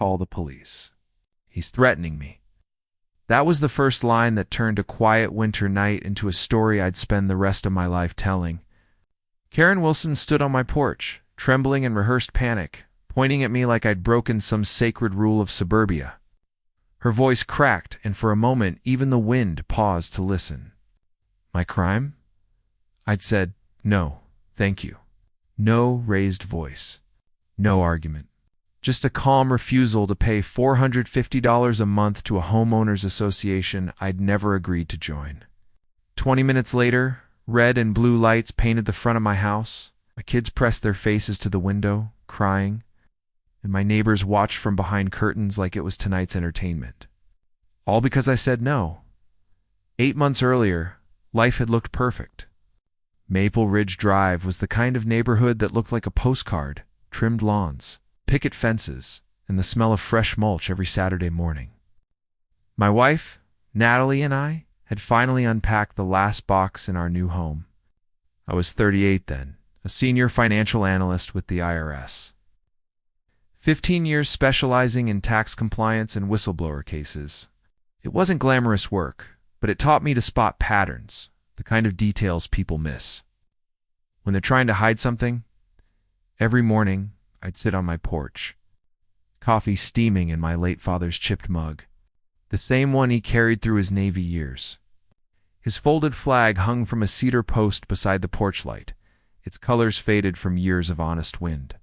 call the police. He's threatening me." That was the first line that turned a quiet winter night into a story I'd spend the rest of my life telling. Karen Wilson stood on my porch, trembling in rehearsed panic, pointing at me like I'd broken some sacred rule of suburbia. Her voice cracked, and for a moment even the wind paused to listen. "My crime?" I'd said, "No, thank you." No raised voice. No argument. Just a calm refusal to pay $450 a month to a homeowners association I'd never agreed to join. 20 minutes later, red and blue lights painted the front of my house. My kids pressed their faces to the window, crying, and my neighbors watched from behind curtains like it was tonight's entertainment. All because I said no. 8 months earlier, life had looked perfect. Maple Ridge Drive was the kind of neighborhood that looked like a postcard: trimmed lawns, picket fences, and the smell of fresh mulch every Saturday morning. My wife, Natalie, and I had finally unpacked the last box in our new home. I was 38 then, a senior financial analyst with the IRS. 15 years specializing in tax compliance and whistleblower cases. It wasn't glamorous work, but it taught me to spot patterns, the kind of details people miss. When they're trying to hide something, every morning I'd sit on my porch, coffee steaming in my late father's chipped mug, the same one he carried through his Navy years. His folded flag hung from a cedar post beside the porch light, its colors faded from years of honest wind.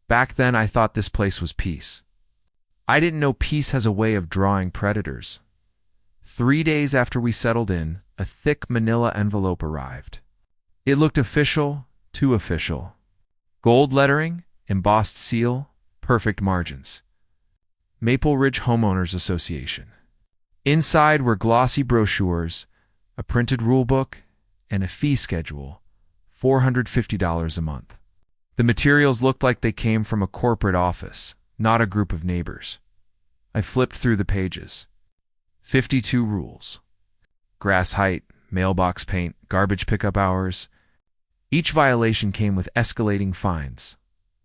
Back then I thought this place was peace. I didn't know peace has a way of drawing predators. 3 days after we settled in, a thick manila envelope arrived. It looked official, too official. Gold lettering, embossed seal, perfect margins. Maple Ridge Homeowners Association. Inside were glossy brochures, a printed rulebook, and a fee schedule, $450 a month. The materials looked like they came from a corporate office, not a group of neighbors. I flipped through the pages. 52 rules. Grass height, mailbox paint, garbage pickup hours. Each violation came with escalating fines.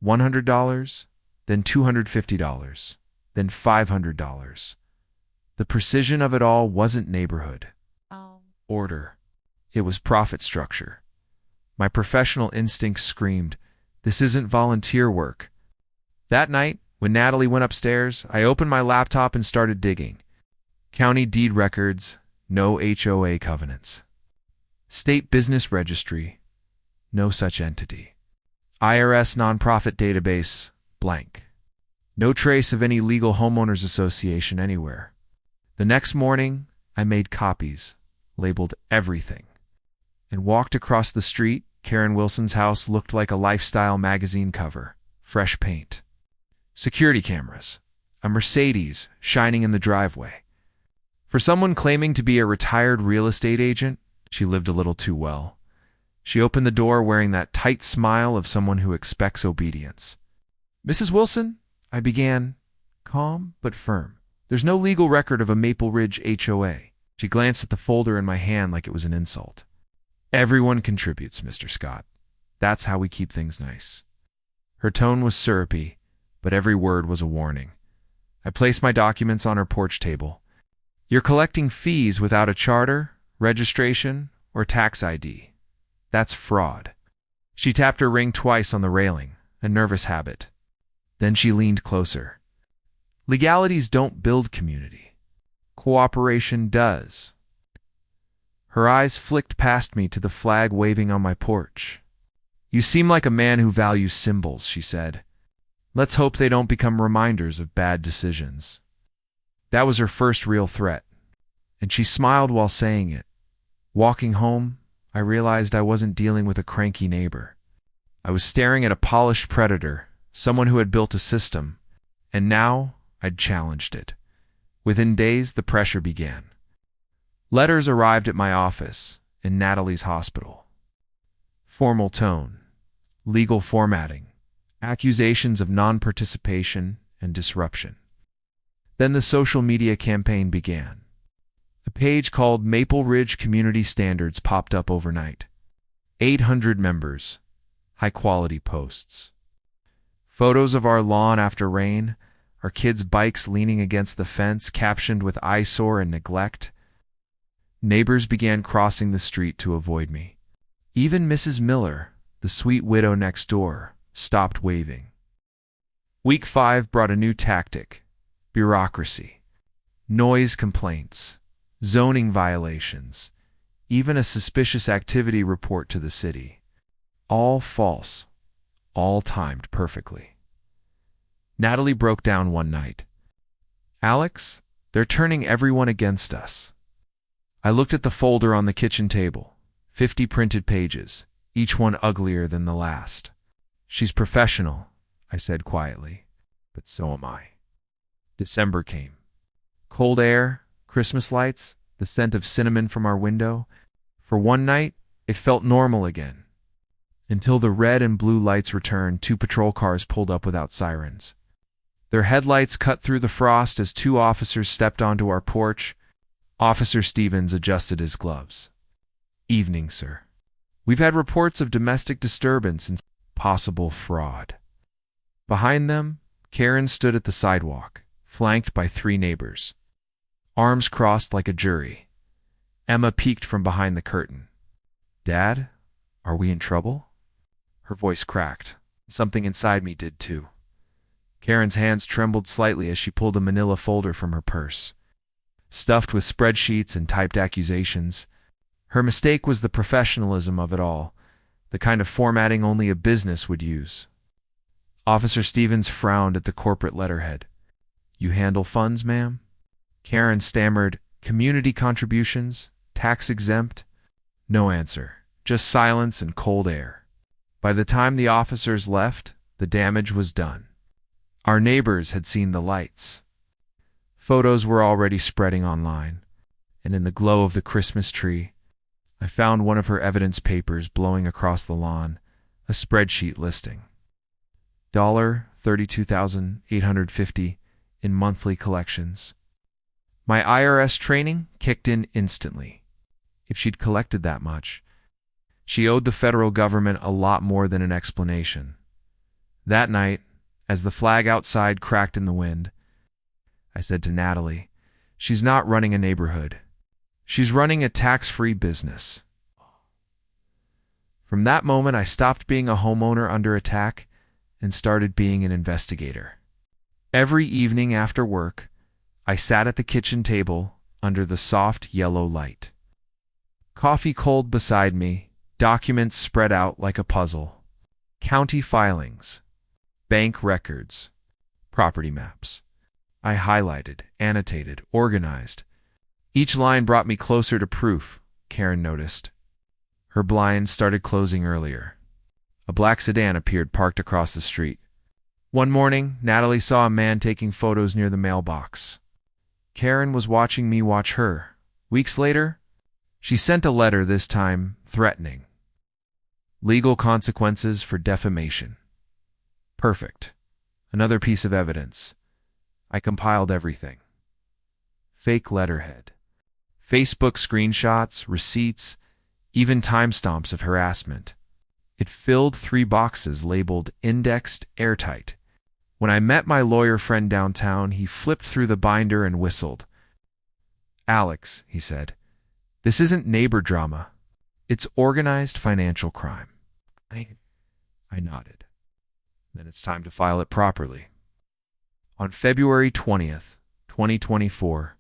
$100, then $250, then $500. The precision of it all wasn't neighborhood. Order. It was profit structure. My professional instincts screamed, "This isn't volunteer work." That night, when Natalie went upstairs, I opened my laptop and started digging. County deed records, no HOA covenants. State business registry, no such entity. IRS nonprofit database, blank. No trace of any legal homeowners association anywhere. The next morning, I made copies, labeled everything, and walked across the street. Karen Wilson's house looked like a lifestyle magazine cover, fresh paint. Security cameras, a Mercedes shining in the driveway. For someone claiming to be a retired real estate agent, she lived a little too well. She opened the door wearing that tight smile of someone who expects obedience. "Mrs. Wilson," I began, calm but firm. "There's no legal record of a Maple Ridge HOA." She glanced at the folder in my hand like it was an insult. "Everyone contributes, Mr. Scott. That's how we keep things nice." Her tone was syrupy, but every word was a warning. I placed my documents on her porch table. "You're collecting fees without a charter, registration, or tax ID. That's fraud." She tapped her ring twice on the railing, a nervous habit. Then she leaned closer. "Legalities don't build community. Cooperation does." Her eyes flicked past me to the flag waving on my porch. "You seem like a man who values symbols," she said. "Let's hope they don't become reminders of bad decisions." That was her first real threat, and she smiled while saying it. Walking home, I realized I wasn't dealing with a cranky neighbor. I was staring at a polished predator, someone who had built a system, and now I'd challenged it. Within days, the pressure began. Letters arrived at my office, in Natalie's hospital. Formal tone, legal formatting, accusations of non-participation and disruption. Then the social media campaign began. A page called Maple Ridge Community Standards popped up overnight. 800 members, high-quality posts. Photos of our lawn after rain, our kids' bikes leaning against the fence, captioned with eyesore and neglect. Neighbors began crossing the street to avoid me. Even Mrs. Miller, the sweet widow next door, stopped waving. Week 5 brought a new tactic: bureaucracy, noise complaints, zoning violations, even a suspicious activity report to the city. All false, all timed perfectly. Natalie broke down one night. "Alex, they're turning everyone against us." I looked at the folder on the kitchen table. 50 printed pages, each one uglier than the last. "She's professional," I said quietly, "but so am I." December came. Cold air, Christmas lights, the scent of cinnamon from our window. For one night, it felt normal again. Until the red and blue lights returned, 2 patrol cars pulled up without sirens. Their headlights cut through the frost as 2 officers stepped onto our porch. Officer Stevens adjusted his gloves. "Evening, sir. We've had reports of domestic disturbance and possible fraud." Behind them, Karen stood at the sidewalk, flanked by 3 neighbors. Arms crossed like a jury. Emma peeked from behind the curtain. "Dad, are we in trouble?" Her voice cracked. Something inside me did too. Karen's hands trembled slightly as she pulled a manila folder from her purse, stuffed with spreadsheets and typed accusations. Her mistake was the professionalism of it all, the kind of formatting only a business would use. Officer Stevens frowned at the corporate letterhead. "You handle funds, ma'am?" Karen stammered, "Community contributions, tax exempt." No answer, just silence and cold air. By the time the officers left, the damage was done. Our neighbors had seen the lights. Photos were already spreading online, and in the glow of the Christmas tree, I found one of her evidence papers blowing across the lawn, a spreadsheet listing $32,850 in monthly collections. My IRS training kicked in instantly. If she'd collected that much, she owed the federal government a lot more than an explanation. That night, as the flag outside cracked in the wind, I said to Natalie, "She's not running a neighborhood. She's running a tax-free business." From that moment, I stopped being a homeowner under attack and started being an investigator. Every evening after work, I sat at the kitchen table under the soft yellow light. Coffee cold beside me, documents spread out like a puzzle. County filings, bank records, property maps. I highlighted, annotated, organized. Each line brought me closer to proof, Karen noticed. Her blinds started closing earlier. A black sedan appeared parked across the street. One morning, Natalie saw a man taking photos near the mailbox. Karen was watching me watch her. Weeks later, she sent a letter, this time threatening. Legal consequences for defamation. Perfect. Another piece of evidence. I compiled everything. Fake letterhead. Facebook screenshots, receipts, even timestamps of harassment. It filled 3 boxes labeled indexed airtight. When I met my lawyer friend downtown, he flipped through the binder and whistled. "Alex," he said, "this isn't neighbor drama. It's organized financial crime." I nodded. "Then it's time to file it properly." On February 20th, 2024,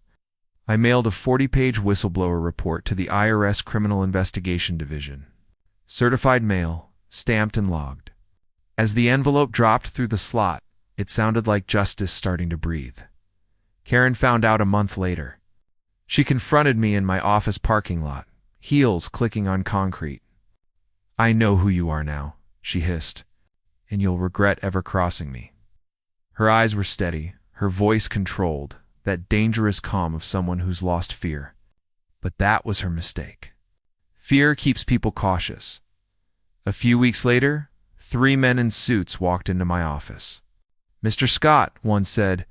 I mailed a 40-page whistleblower report to the IRS Criminal Investigation Division. Certified mail, stamped and logged. As the envelope dropped through the slot, it sounded like justice starting to breathe. Karen found out a month later. She confronted me in my office parking lot, heels clicking on concrete. "I know who you are now," she hissed, "and you'll regret ever crossing me." Her eyes were steady, her voice controlled, that dangerous calm of someone who's lost fear. But that was her mistake. Fear keeps people cautious. A few weeks later, 3 men in suits walked into my office. "Mr. Scott," one said,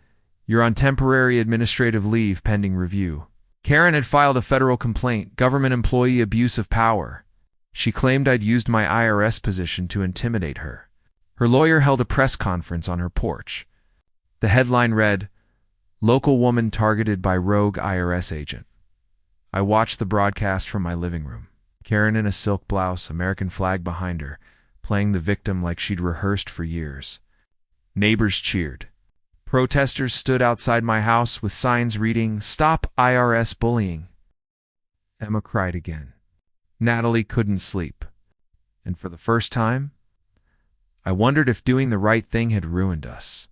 "you're on temporary administrative leave pending review." Karen had filed a federal complaint, government employee abuse of power. She claimed I'd used my IRS position to intimidate her. Her lawyer held a press conference on her porch. The headline read, "Local woman targeted by rogue IRS agent." I watched the broadcast from my living room. Karen in a silk blouse, American flag behind her, playing the victim like she'd rehearsed for years. Neighbors cheered. Protesters stood outside my house with signs reading, "Stop IRS bullying." Emma cried again. Natalie couldn't sleep. And for the first time, I wondered if doing the right thing had ruined us.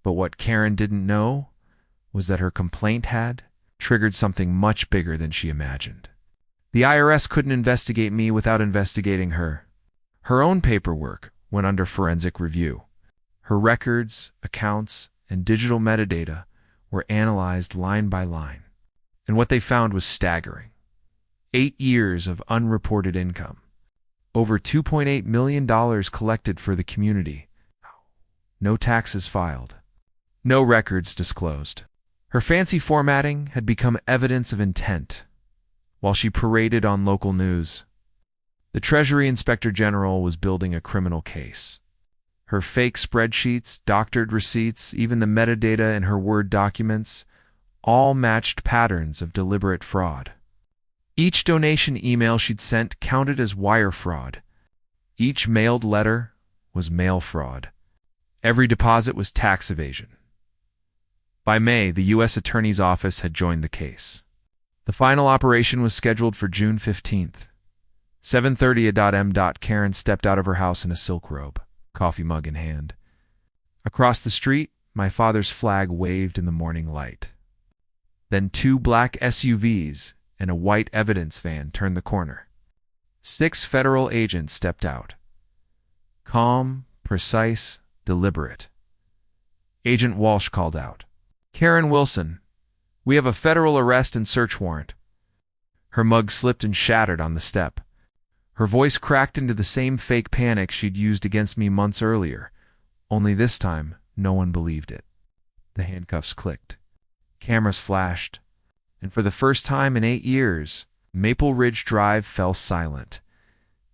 But what Karen didn't know was that her complaint had triggered something much bigger than she imagined. The IRS couldn't investigate me without investigating her. Her own paperwork went under forensic review. Her records, accounts, and digital metadata were analyzed line by line. And what they found was staggering. 8 years of unreported income. Over $2.8 million collected for the community. No taxes filed. No records disclosed. Her fancy formatting had become evidence of intent, while she paraded on local news. The Treasury Inspector General was building a criminal case. Her fake spreadsheets, doctored receipts, even the metadata in her Word documents, all matched patterns of deliberate fraud. Each donation email she'd sent counted as wire fraud. Each mailed letter was mail fraud. Every deposit was tax evasion. By May, the U.S. Attorney's Office had joined the case. The final operation was scheduled for June 15th. 7:30 a.m. Karen stepped out of her house in a silk robe, coffee mug in hand. Across the street, my father's flag waved in the morning light. Then 2 black SUVs and a white evidence van turned the corner. 6 federal agents stepped out. Calm, precise, deliberate. Agent Walsh called out, "Karen Wilson, we have a federal arrest and search warrant." Her mug slipped and shattered on the step. Her voice cracked into the same fake panic she'd used against me months earlier, only this time no one believed it. The handcuffs clicked. Cameras flashed. And for the first time in 8 years, Maple Ridge Drive fell silent.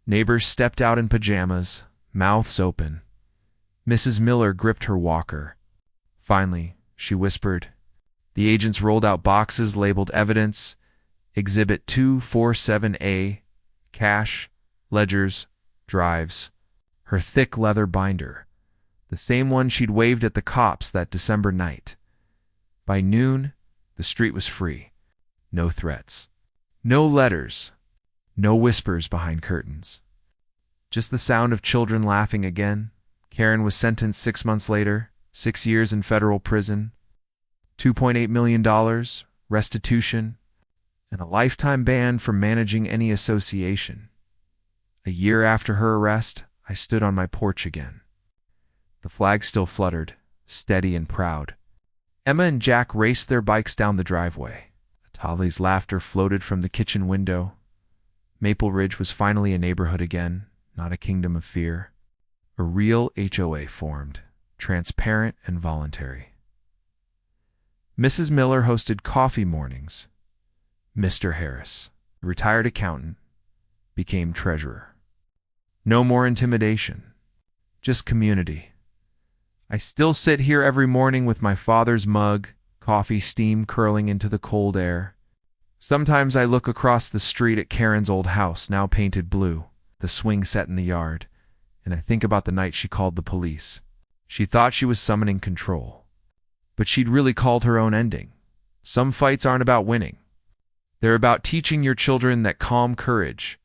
Neighbors stepped out in pajamas, mouths open. Mrs. Miller gripped her walker. Finally, she whispered. The agents rolled out boxes labeled evidence, Exhibit 247A, cash, ledgers, drives, her thick leather binder, the same one she'd waved at the cops that December night. By noon, the street was free. No threats. No letters. No whispers behind curtains. Just the sound of children laughing again. Karen was sentenced 6 months later, 6 years in federal prison, $2.8 million, restitution, and a lifetime ban from managing any association. A year after her arrest, I stood on my porch again. The flag still fluttered, steady and proud. Emma and Jack raced their bikes down the driveway. Atali's laughter floated from the kitchen window. Maple Ridge was finally a neighborhood again, not a kingdom of fear. A real HOA formed, transparent and voluntary. Mrs. Miller hosted coffee mornings. Mr. Harris, the retired accountant, became treasurer. No more intimidation, just community. I still sit here every morning with my father's mug, coffee steam curling into the cold air. Sometimes I look across the street at Karen's old house, now painted blue, the swing set in the yard, and I think about the night she called the police. She thought she was summoning control, but she'd really called her own ending. Some fights aren't about winning. They're about teaching your children that calm courage